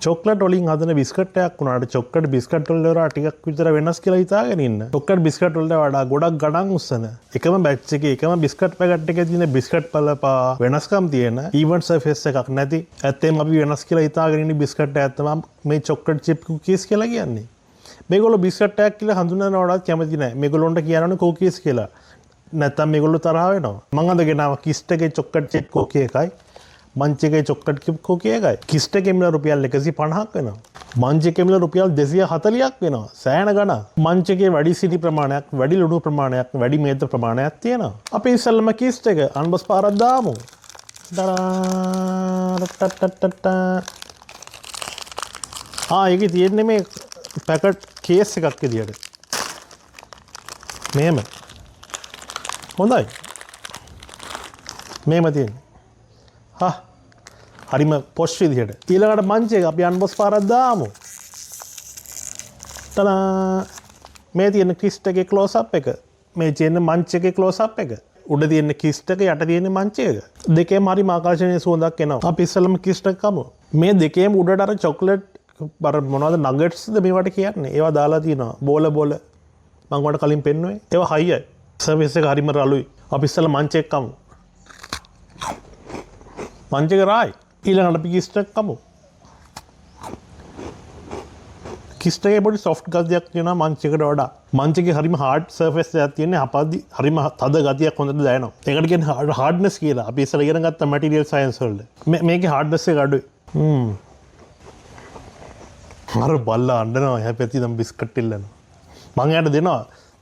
Chocolate වලින් හදන biscuit එකක් වුණාට චොක්ලට් බිස්කට් වල වල ටිකක් විතර වෙනස් කියලා හිතාගෙන ඉන්න. චොක්ලට් බිස්කට් වලට වඩා ගොඩක් ගණන් උස්සන. එකම බැච් එකේ එකම බිස්කට් පැකට් එකේ තියෙන බිස්කට් පළපා වෙනස්කම් තියෙන ඊවන් සර්ෆේස් එකක් නැති. ඇත්තෙන් අපි වෙනස් කියලා හිතාගෙන ඉන්නේ බිස්කට් එකක් තමයි මේ චොක්ලට් චිප් කුකීස් කියලා කියන්නේ. මේගොල්ලෝ බිස්කට් එකක් කියලා හඳුනනවටත් කැමති නැහැ. මේගොල්ලොන්ට කියනවනේ කුකීස් කියලා. නැත්තම් මේගොල්ලෝ තරහ වෙනවා. මං අද ගෙනාව කිස්ට් එකේ චොක්ලට් චිප් කුකී එකයි. मंच के चॉकलेट की कोकिएगा किस्ट के मिला रुपया 150ක් වෙනවා मंच के मिला रुपया 240ක් වෙනවා සෑහෙන ගණන් मंच के වැඩි සිටි ප්‍රමාණයක් වැඩි ලුණු ප්‍රමාණයක් වැඩි මේද ප්‍රමාණයක් තියෙනවා අපි ඉස්සෙල්ලම කිस्ट එක අන්බස් පාරක් දාමු ඒකේ තියෙන්නේ මේ පැකට් කේස් එකක් විදියට මෙහෙම හොඳයි මෙහෙම තියෙන්නේ හරිම පොෂ් විදිහට ඊළඟට මංච් එක අපි අන්බොක්ස් පාරක් දාමු තන මේ තියෙන කිස්ට් එකේ ක්ලෝස් අප් එක මේ තියෙන මංච් එකේ ක්ලෝස් අප් එක උඩ තියෙන කිස්ට් එක යට තියෙන මංච් එක දෙකේම හරිම ආකර්ෂණීය සුවඳක් එනවා අපි ඉස්සෙල්ලම කිස්ට් එක කමු මේ දෙකේම උඩට අර චොක්ලට් බර මොනවද නගට්ස්ද මේවට කියන්නේ ඒවා දාලා තියෙනවා බෝල මම ඔයාලට කලින් පෙන්නුවේ ඒවා හයියි සර්විස් එක හරිම රළුයි අපි ඉස්සෙල්ලා මංච් එක කමු මංච් එක රායි ඊළඟට අපි කිස්ට් එක කමු කිස්ට් එකේ පොඩි සොෆ්ට් ගතියක් තියෙනවා මංච් එකට වඩා මංච් එකේ හරිම හાર્ඩ් සර්ෆේස් එකක් තියෙන්නේ අපද්දි හරිම තද ගතියක් හොඳට දැනෙනවා ඒකට කියන්නේ හાર્ඩ්නස් කියලා අපි ඉස්සර ඉගෙන ගත්ත මැටීරියල් සයන්ස් වල මේකේ හાર્ඩ්නස් එක අඩුයි අර බල්ලා අඬනවා එහා පැත්තේ නම් බිස්කට් ඉල්ලනවා මං එයාට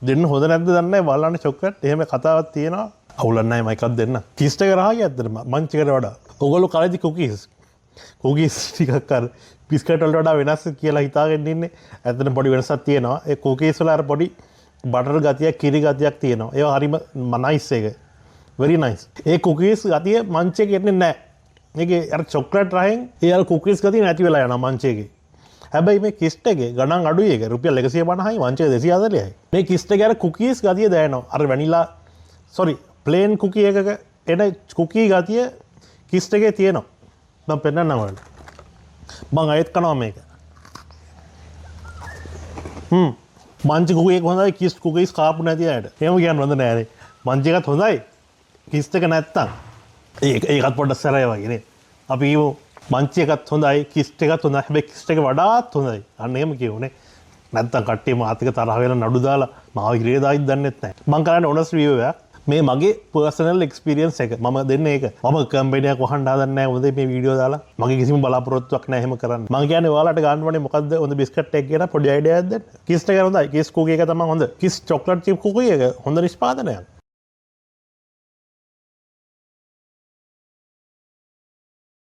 දෙන්න හොඳ නැද්ද දන්නේ නැහැ බල්ලානේ චොක්ලට් එහෙම කතාවක් තියෙනවා අවුලක් නැහැ මම එකක් දෙන්න කිස්ට් එක රහයි ඇත්තටම මංච් එකට වඩා ඔයගොල්ලෝ කාලේදී කුකීස් ටිකක් අර බිස්කට් වලට වඩා වෙනස් කියලා හිතාගෙන ඉන්නේ. ඇත්තටම පොඩි වෙනසක් තියෙනවා. ඒ කුකීස් වල අර පොඩි බටර් ගතියක්, කිරි ගතියක් තියෙනවා. ඒවා හරිම නයිස් එක. very nice. ඒ කුකීස් ගතිය මංච් එකේ එන්නේ නැහැ. මේකේ අර චොක්ලට් රහෙන් ඒ අර කුකීස් ගතිය නැති වෙලා යනවා මංච් එකේ. හැබැයි මේ කිස්ට් එකේ ගණන් අඩුයි ඒක. රුපියල් 150යි මංච් එක 240යි. මේ කිස්ට් එකේ අර කුකීස් ගතිය දැනෙනවා. අර වැනිලා ප්ලේන් කුකී එකක එන කුකී ගතිය කිස්ට් එකේ තියෙනවා. මම පෙන්නන්නම් ඔයාලට. මම අයත් කරනවා මේක. මංච් කුකී එක හොඳයි කිස්ට් කුකීස් කාපු නැති අයට. එහෙම කියන්න හොඳ නෑ නේ. මංච් එකත් හොඳයි. කිස්ට් එක නැත්තම් ඒකත් පොඩ්ඩක් සැරයි වගේ නේ. අපි කියමු මංච් එකත් හොඳයි කිස්ට් එකත් හොඳයි. හැබැයි කිස්ට් එක වඩාත් හොඳයි. අන්න එහෙම කියුනේ. නැත්තම් කට්ටිය මාත් එක තරහ වෙලා නඩු දාලා මාව ඉරේ දායිත් දන්නෙත් නැහැ. මම කරන්නේ ඔනස් රිවිව් එකක්. මේ මගේ පර්සනල් එක්ස්පීරියන්ස් එක මම දෙන්නේ ඒක මම කම්පැනියක් වහන්න හදන්නේ නැහැ හොඳේ මේ වීඩියෝ දාලා මගේ කිසිම බලාපොරොත්තුවක් නැහැ එහෙම කරන්න මම කියන්නේ ඔයාලට ගන්න ඕනේ මොකද්ද හොඳ බිස්කට් එකක් කියලා පොඩි අයිඩියාවක් දෙන්න කිස්ට් එක හොඳයි කිස් කුකී එක තමයි හොඳ කිස් චොක්ලට් චිප් කුකී එක හොඳ නිෂ්පාදනයක්